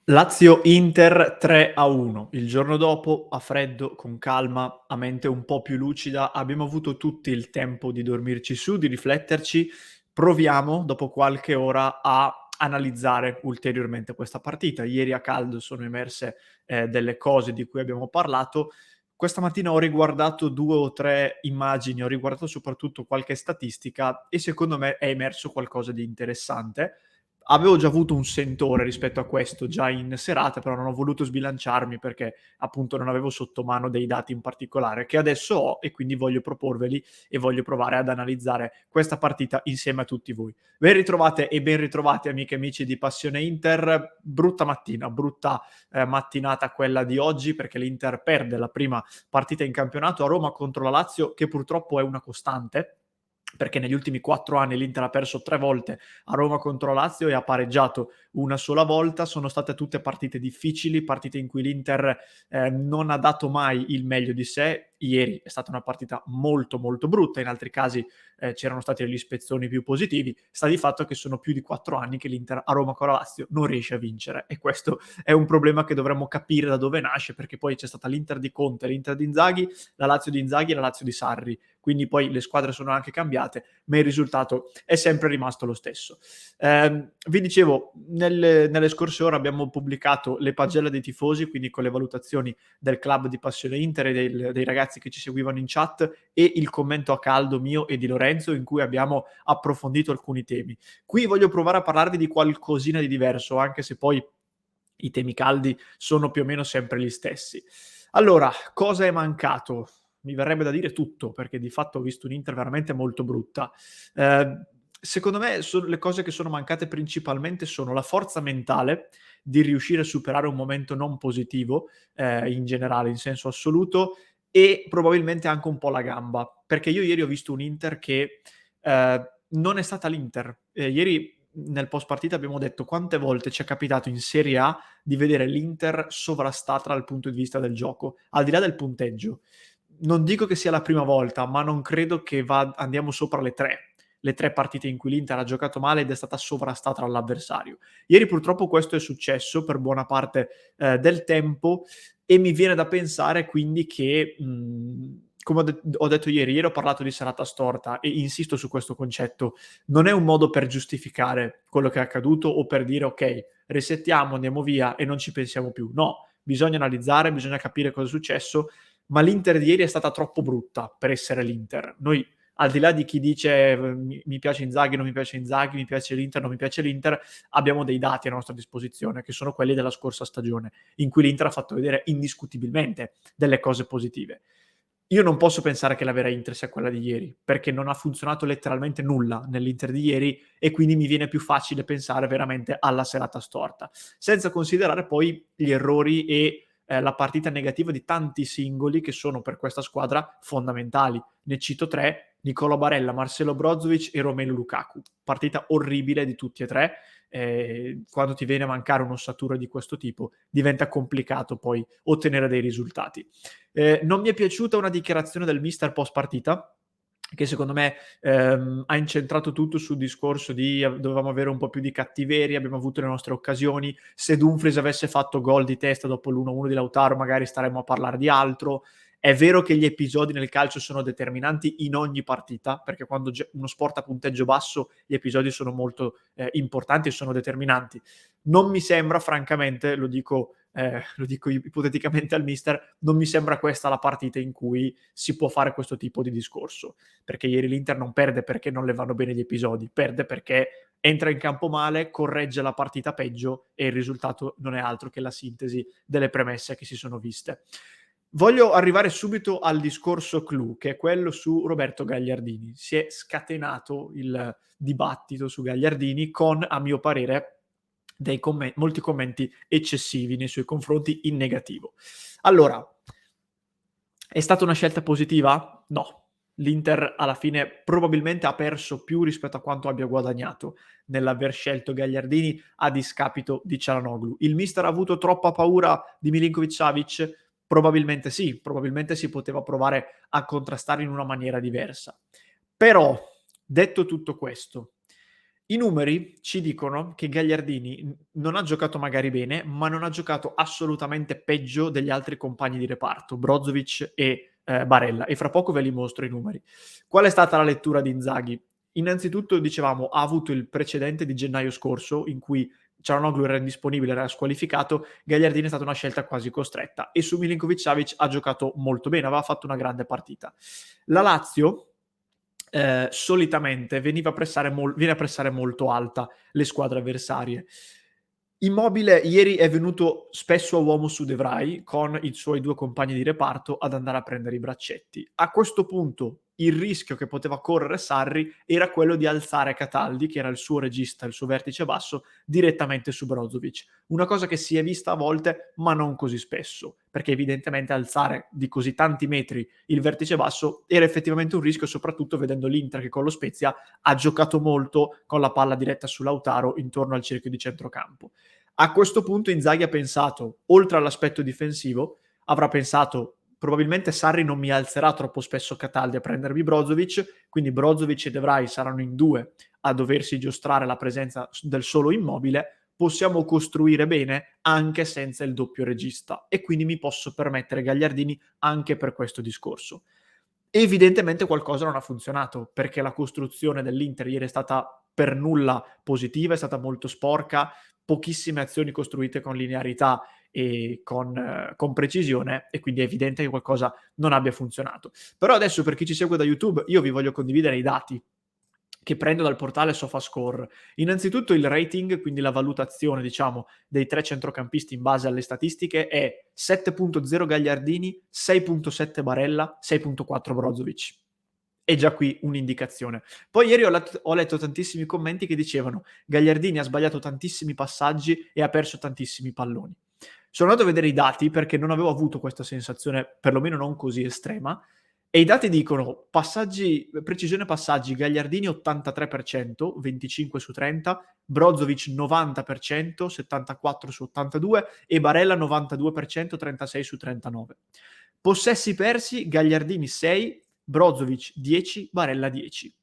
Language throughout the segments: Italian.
Lazio-Inter 3-1. Il giorno dopo, a freddo, con calma, a mente un po' più lucida, abbiamo avuto tutti il tempo di dormirci su, di rifletterci. Proviamo, dopo qualche ora, a analizzare ulteriormente questa partita. Ieri a caldo sono emerse delle cose di cui abbiamo parlato. Questa mattina ho riguardato 2 o 3 immagini, ho riguardato soprattutto qualche statistica e secondo me è emerso qualcosa di interessante. Avevo già avuto un sentore rispetto a questo già in serata, però non ho voluto sbilanciarmi perché appunto non avevo sotto mano dei dati in particolare che adesso ho e quindi voglio proporveli e voglio provare ad analizzare questa partita insieme a tutti voi. Ben ritrovate e ben ritrovati amiche e amici di Passione Inter. Brutta mattina, brutta mattinata quella di oggi perché l'Inter perde la prima partita in campionato a Roma contro la Lazio, che purtroppo è una costante perché negli ultimi 4 anni l'Inter ha perso 3 volte a Roma contro la Lazio e ha pareggiato una sola volta. Sono state tutte partite difficili, partite in cui l'Inter non ha dato mai il meglio di sé. Ieri è stata una partita molto molto brutta, in altri casi c'erano stati degli spezzoni più positivi. Sta di fatto che sono più di 4 anni che l'Inter a Roma con la Lazio non riesce a vincere e questo è un problema che dovremmo capire da dove nasce, perché poi c'è stata l'Inter di Conte, l'Inter di Inzaghi, la Lazio di Inzaghi e la Lazio di Sarri, quindi poi le squadre sono anche cambiate, ma il risultato è sempre rimasto lo stesso. Vi dicevo, nelle scorse ore abbiamo pubblicato le pagelle dei tifosi, quindi con le valutazioni del club di Passione Inter e dei ragazzi che ci seguivano in chat e il commento a caldo mio e di Lorenzo in cui abbiamo approfondito alcuni temi. Qui voglio provare a parlarvi di qualcosina di diverso, anche se poi i temi caldi sono più o meno sempre gli stessi. Allora, cosa è mancato? Mi verrebbe da dire tutto, perché di fatto ho visto un'Inter veramente molto brutta. Secondo me le cose che sono mancate principalmente sono la forza mentale di riuscire a superare un momento non positivo, in generale, in senso assoluto, e probabilmente anche un po' la gamba, perché io ieri ho visto un Inter che non è stata l'Inter. Ieri nel post partita abbiamo detto quante volte ci è capitato in Serie A di vedere l'Inter sovrastata dal punto di vista del gioco, al di là del punteggio. Non dico che sia la prima volta, ma non credo che andiamo sopra le tre partite in cui l'Inter ha giocato male ed è stata sovrastata dall'avversario. Ieri purtroppo questo è successo per buona parte del tempo e mi viene da pensare quindi che, come ho detto ieri ho parlato di serata storta e insisto su questo concetto, non è un modo per giustificare quello che è accaduto o per dire ok, resettiamo, andiamo via e non ci pensiamo più. No, bisogna analizzare, bisogna capire cosa è successo, ma l'Inter di ieri è stata troppo brutta per essere l'Inter. Noi, al di là di chi dice mi piace Inzaghi, non mi piace Inzaghi, mi piace l'Inter, non mi piace l'Inter, abbiamo dei dati a nostra disposizione, che sono quelli della scorsa stagione, in cui l'Inter ha fatto vedere indiscutibilmente delle cose positive. Io non posso pensare che la vera Inter sia quella di ieri, perché non ha funzionato letteralmente nulla nell'Inter di ieri e quindi mi viene più facile pensare veramente alla serata storta, senza considerare poi gli errori e la partita negativa di tanti singoli che sono per questa squadra fondamentali. Ne cito 3: Nicolò Barella, Marcelo Brozovic e Romelu Lukaku. Partita orribile di tutti e 3. Quando ti viene a mancare un'ossatura di questo tipo diventa complicato poi ottenere dei risultati. Non mi è piaciuta una dichiarazione del mister post partita, che secondo me ha incentrato tutto sul discorso di dovevamo avere un po' più di cattiveria, abbiamo avuto le nostre occasioni, se Dumfries avesse fatto gol di testa dopo l'1-1 di Lautaro magari staremmo a parlare di altro. È vero che gli episodi nel calcio sono determinanti in ogni partita, perché quando uno sport a punteggio basso gli episodi sono molto importanti e sono determinanti. Non mi sembra, francamente, lo dico ipoteticamente al mister, non mi sembra questa la partita in cui si può fare questo tipo di discorso, perché ieri l'Inter non perde perché non le vanno bene gli episodi, perde perché entra in campo male, corregge la partita peggio e il risultato non è altro che la sintesi delle premesse che si sono viste. Voglio arrivare subito al discorso clou, che è quello su Roberto Gagliardini. Si è scatenato il dibattito su Gagliardini con, a mio parere, molti commenti eccessivi nei suoi confronti in negativo. Allora, è stata una scelta positiva? No. L'Inter alla fine probabilmente ha perso più rispetto a quanto abbia guadagnato nell'aver scelto Gagliardini a discapito di Çalhanoğlu. Il mister ha avuto troppa paura di Milinkovic-Savic? Probabilmente sì, probabilmente si poteva provare a contrastare in una maniera diversa. Però, detto tutto questo, I numeri ci dicono che Gagliardini non ha giocato magari bene, ma non ha giocato assolutamente peggio degli altri compagni di reparto, Brozovic e Barella, e fra poco ve li mostro i numeri. Qual è stata la lettura di Inzaghi? Innanzitutto, dicevamo, ha avuto il precedente di gennaio scorso, in cui Çalhanoğlu era indisponibile, era squalificato, Gagliardini è stata una scelta quasi costretta, e su Milinkovic-Savic ha giocato molto bene, aveva fatto una grande partita. La Lazio solitamente viene a pressare molto alta le squadre avversarie. Immobile ieri è venuto spesso a uomo su De Vrij, con i suoi 2 compagni di reparto ad andare a prendere i braccetti. A questo punto il rischio che poteva correre Sarri era quello di alzare Cataldi, che era il suo regista, il suo vertice basso, direttamente su Brozovic. Una cosa che si è vista a volte, ma non così spesso, perché evidentemente alzare di così tanti metri il vertice basso era effettivamente un rischio, soprattutto vedendo l'Inter che con lo Spezia ha giocato molto con la palla diretta su Lautaro intorno al cerchio di centrocampo. A questo punto Inzaghi ha pensato, oltre all'aspetto difensivo, avrà pensato probabilmente Sarri non mi alzerà troppo spesso Cataldi a prendermi Brozovic, quindi Brozovic e De Vrij saranno in 2 a doversi giostrare la presenza del solo Immobile, possiamo costruire bene anche senza il doppio regista e quindi mi posso permettere Gagliardini anche per questo discorso. Evidentemente qualcosa non ha funzionato, perché la costruzione dell'Inter ieri è stata per nulla positiva, è stata molto sporca, pochissime azioni costruite con linearità e con precisione, e quindi è evidente che qualcosa non abbia funzionato. Però adesso, per chi ci segue da YouTube, io vi voglio condividere i dati che prendo dal portale SofaScore. Innanzitutto il rating, quindi la valutazione, diciamo, dei 3 centrocampisti in base alle statistiche è 7.0 Gagliardini, 6.7 Barella, 6.4 Brozovic. E già qui un'indicazione. Poi ieri ho letto tantissimi commenti che dicevano Gagliardini ha sbagliato tantissimi passaggi e ha perso tantissimi palloni. Sono andato a vedere i dati perché non avevo avuto questa sensazione, perlomeno non così estrema, e i dati dicono precisione passaggi, Gagliardini 83%, 25 su 30, Brozovic 90%, 74 su 82 e Barella 92%, 36 su 39. Possessi persi, Gagliardini 6, Brozovic 10, Barella 10.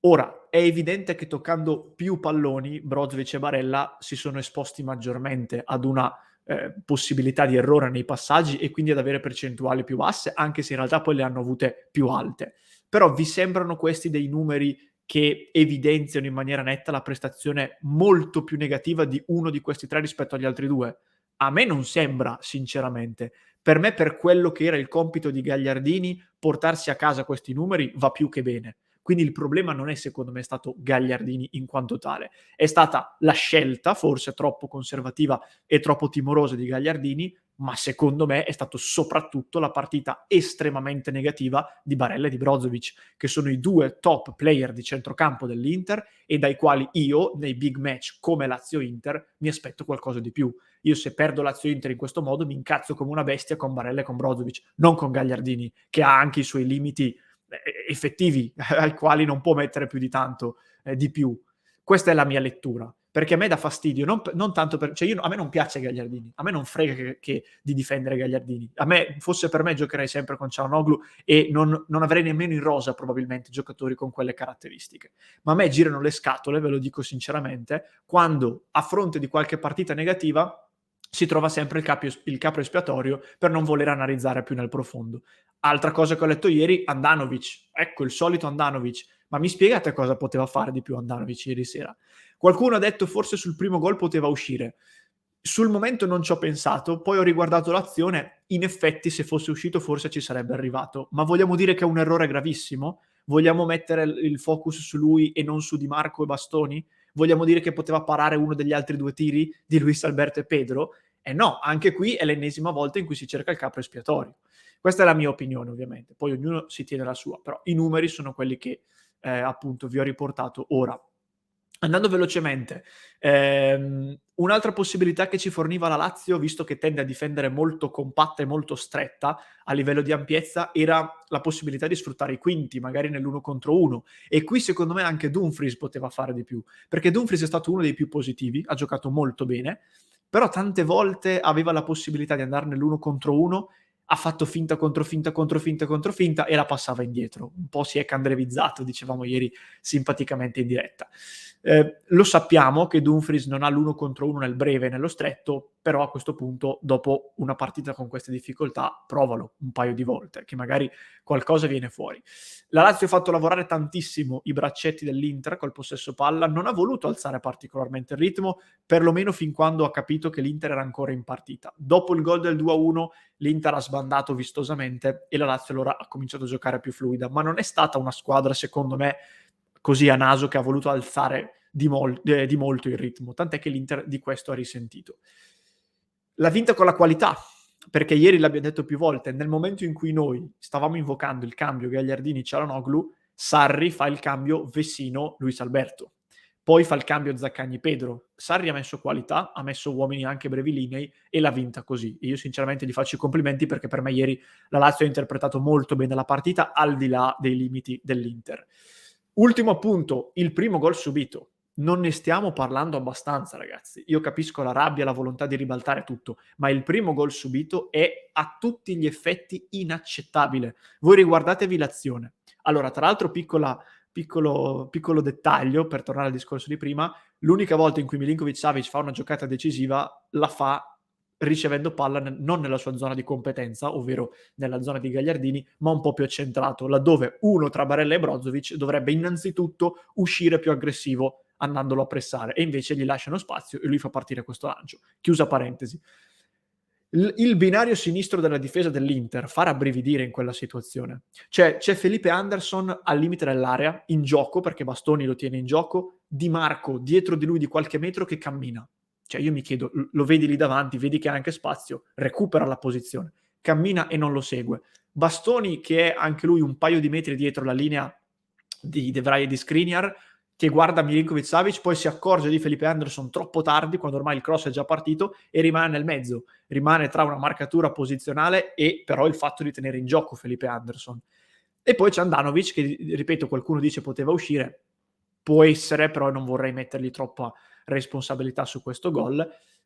Ora, è evidente che toccando più palloni, Brozovic e Barella si sono esposti maggiormente ad una possibilità di errore nei passaggi e quindi ad avere percentuali più basse, anche se in realtà poi le hanno avute più alte. Però vi sembrano questi dei numeri che evidenziano in maniera netta la prestazione molto più negativa di uno di questi 3 rispetto agli altri 2? A me non sembra, sinceramente. Per me, per quello che era il compito di Gagliardini, portarsi a casa questi numeri va più che bene. Quindi il problema non è, secondo me, stato Gagliardini in quanto tale, è stata la scelta, forse troppo conservativa e troppo timorosa di Gagliardini, ma secondo me è stato soprattutto la partita estremamente negativa di Barella e di Brozovic, che sono i 2 top player di centrocampo dell'Inter e dai quali io, nei big match come Lazio-Inter, mi aspetto qualcosa di più. Io se perdo Lazio-Inter in questo modo mi incazzo come una bestia con Barella e con Brozovic, non con Gagliardini, che ha anche i suoi limiti effettivi ai quali non può mettere più di tanto di più. Questa è la mia lettura, perché a me dà fastidio, non tanto per, cioè a me non piace Gagliardini, a me non frega di difendere Gagliardini. A me, fosse per me, giocherei sempre con Çalhanoğlu e non avrei nemmeno in rosa probabilmente giocatori con quelle caratteristiche. Ma a me girano le scatole, ve lo dico sinceramente, quando a fronte di qualche partita negativa si trova sempre il capro espiatorio per non voler analizzare più nel profondo. Altra cosa che ho letto ieri, Andanovic. Ecco, il solito Andanovic. Ma mi spiegate cosa poteva fare di più Andanovic ieri sera? Qualcuno ha detto forse sul primo gol poteva uscire. Sul momento non ci ho pensato, poi ho riguardato l'azione, in effetti se fosse uscito forse ci sarebbe arrivato. Ma vogliamo dire che è un errore gravissimo? Vogliamo mettere il focus su lui e non su Di Marco e Bastoni? Vogliamo dire che poteva parare uno degli altri 2 tiri di Luis Alberto e Pedro? No, anche qui è l'ennesima volta in cui si cerca il capro espiatorio. Questa è la mia opinione, ovviamente. Poi ognuno si tiene la sua, però i numeri sono quelli che appunto vi ho riportato ora. Andando velocemente, un'altra possibilità che ci forniva la Lazio, visto che tende a difendere molto compatta e molto stretta a livello di ampiezza, era la possibilità di sfruttare i quinti, magari nell'1 contro 1. E qui secondo me anche Dumfries poteva fare di più, perché Dumfries è stato uno dei più positivi, ha giocato molto bene, però tante volte aveva la possibilità di andare nell'1 contro 1, ha fatto finta contro finta contro finta contro finta e la passava indietro. Un po' si è candrevizzato, dicevamo ieri simpaticamente in diretta. Lo sappiamo che Dumfries non ha l'1 contro 1 nel breve e nello stretto, però a questo punto, dopo una partita con queste difficoltà, provalo un paio di volte, che magari qualcosa viene fuori. La Lazio ha fatto lavorare tantissimo i braccetti dell'Inter col possesso palla, non ha voluto alzare particolarmente il ritmo, perlomeno fin quando ha capito che l'Inter era ancora in partita. Dopo il gol del 2-1 l'Inter ha sbandato vistosamente e la Lazio allora ha cominciato a giocare più fluida, ma non è stata una squadra, secondo me, così a naso che ha voluto alzare di molto il ritmo, tant'è che l'Inter di questo ha risentito. L'ha vinta con la qualità, perché ieri l'abbiamo detto più volte, nel momento in cui noi stavamo invocando il cambio Gagliardini-Cialanoglu, Sarri fa il cambio Vessino-Luis Alberto. Poi fa il cambio Zaccagni-Pedro. Sarri ha messo qualità, ha messo uomini anche brevilinei e l'ha vinta così. E io sinceramente gli faccio i complimenti perché per me ieri la Lazio ha interpretato molto bene la partita al di là dei limiti dell'Inter. Ultimo appunto, il primo gol subito. Non ne stiamo parlando abbastanza, ragazzi. Io capisco la rabbia, la volontà di ribaltare tutto, ma il primo gol subito è a tutti gli effetti inaccettabile. Voi riguardatevi l'azione. Allora, tra l'altro, piccolo dettaglio, per tornare al discorso di prima, l'unica volta in cui Milinkovic-Savic fa una giocata decisiva, la fa ricevendo palla non nella sua zona di competenza, ovvero nella zona di Gagliardini, ma un po' più accentrato, laddove uno tra Barella e Brozovic dovrebbe innanzitutto uscire più aggressivo andandolo a pressare, e invece gli lasciano spazio e lui fa partire questo lancio. Chiusa parentesi. Il binario sinistro della difesa dell'Inter fa rabbrividire in quella situazione. Cioè, c'è Felipe Anderson al limite dell'area, in gioco, perché Bastoni lo tiene in gioco, Di Marco dietro di lui di qualche metro che cammina. Cioè, io mi chiedo, lo vedi lì davanti, vedi che ha anche spazio, recupera la posizione, cammina e non lo segue. Bastoni, che è anche lui un paio di metri dietro la linea di De Vrij e di Skriniar, che guarda Milinkovic-Savic, poi si accorge di Felipe Anderson troppo tardi, quando ormai il cross è già partito, e rimane nel mezzo. Rimane tra una marcatura posizionale e però il fatto di tenere in gioco Felipe Anderson. E poi c'è Andanovic, che, ripeto, qualcuno dice poteva uscire, può essere, però non vorrei mettergli troppa responsabilità su questo gol,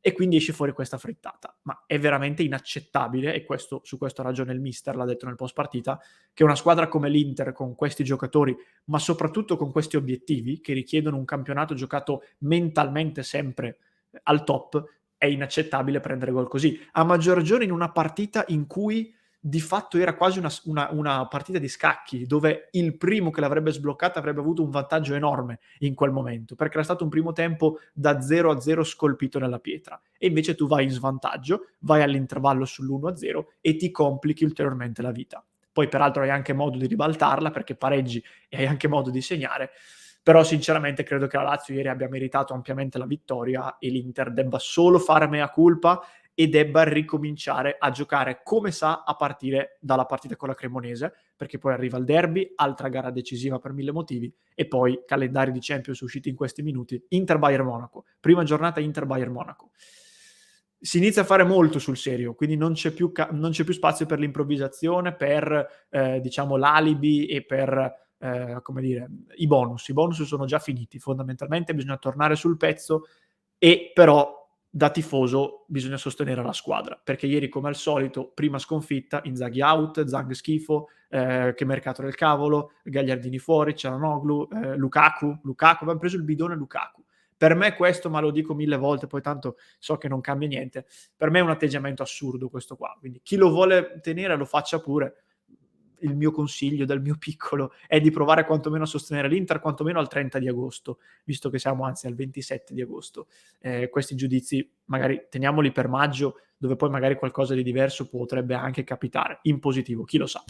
e quindi esce fuori questa frittata. Ma è veramente inaccettabile, e su questo ha ragione il mister, l'ha detto nel post partita, che una squadra come l'Inter, con questi giocatori, ma soprattutto con questi obiettivi, che richiedono un campionato giocato mentalmente sempre al top, è inaccettabile prendere gol così. A maggior ragione in una partita in cui di fatto era quasi una partita di scacchi, dove il primo che l'avrebbe sbloccata avrebbe avuto un vantaggio enorme in quel momento, perché era stato un primo tempo da 0-0 scolpito nella pietra, e invece tu vai in svantaggio, vai all'intervallo sull'1-0 e ti complichi ulteriormente la vita. Poi peraltro hai anche modo di ribaltarla, perché pareggi e hai anche modo di segnare, però sinceramente credo che la Lazio ieri abbia meritato ampiamente la vittoria e l'Inter debba solo fare mea culpa e debba ricominciare a giocare come sa a partire dalla partita con la Cremonese, perché poi arriva il derby, altra gara decisiva per 1000 motivi, e poi calendari di Champions usciti in questi minuti, Inter-Bayern Monaco, prima giornata Inter-Bayern Monaco. Si inizia a fare molto sul serio, quindi non c'è più spazio per l'improvvisazione, per diciamo l'alibi e per come dire, i bonus. I bonus sono già finiti, fondamentalmente bisogna tornare sul pezzo, e però da tifoso bisogna sostenere la squadra, perché ieri come al solito, prima sconfitta, Inzaghi out, Zhang schifo, che mercato del cavolo, Gagliardini fuori, Cialanoglu, Lukaku, abbiamo preso il bidone Lukaku. Per me questo, ma lo dico 1000 volte, poi tanto so che non cambia niente, per me è un atteggiamento assurdo questo qua, quindi chi lo vuole tenere lo faccia pure. Il mio consiglio dal mio piccolo è di provare quantomeno a sostenere l'Inter, quantomeno al 30 di agosto, visto che siamo anzi al 27 di agosto. Questi giudizi magari teniamoli per maggio, dove poi magari qualcosa di diverso potrebbe anche capitare, in positivo, chi lo sa.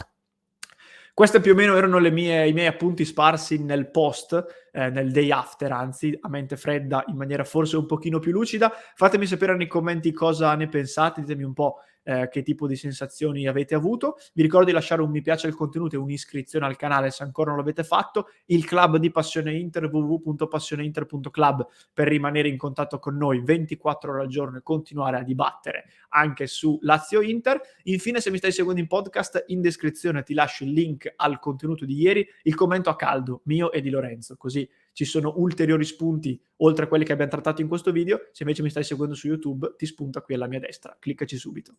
Queste più o meno erano i miei appunti sparsi nel post, nel day after, anzi, a mente fredda, in maniera forse un pochino più lucida. Fatemi sapere nei commenti cosa ne pensate, ditemi un po' che tipo di sensazioni avete avuto. Vi ricordo di lasciare un mi piace al contenuto e un'iscrizione al canale se ancora non l'avete fatto. Il club di Passione Inter, www.passioneinter.club, per rimanere in contatto con noi 24 ore al giorno e continuare a dibattere anche su Lazio Inter. Infine, se mi stai seguendo in podcast, in descrizione ti lascio il link al contenuto di ieri, il commento a caldo mio e di Lorenzo, così ci sono ulteriori spunti oltre a quelli che abbiamo trattato in questo video. Se invece mi stai seguendo su YouTube, ti spunta qui alla mia destra, cliccaci subito.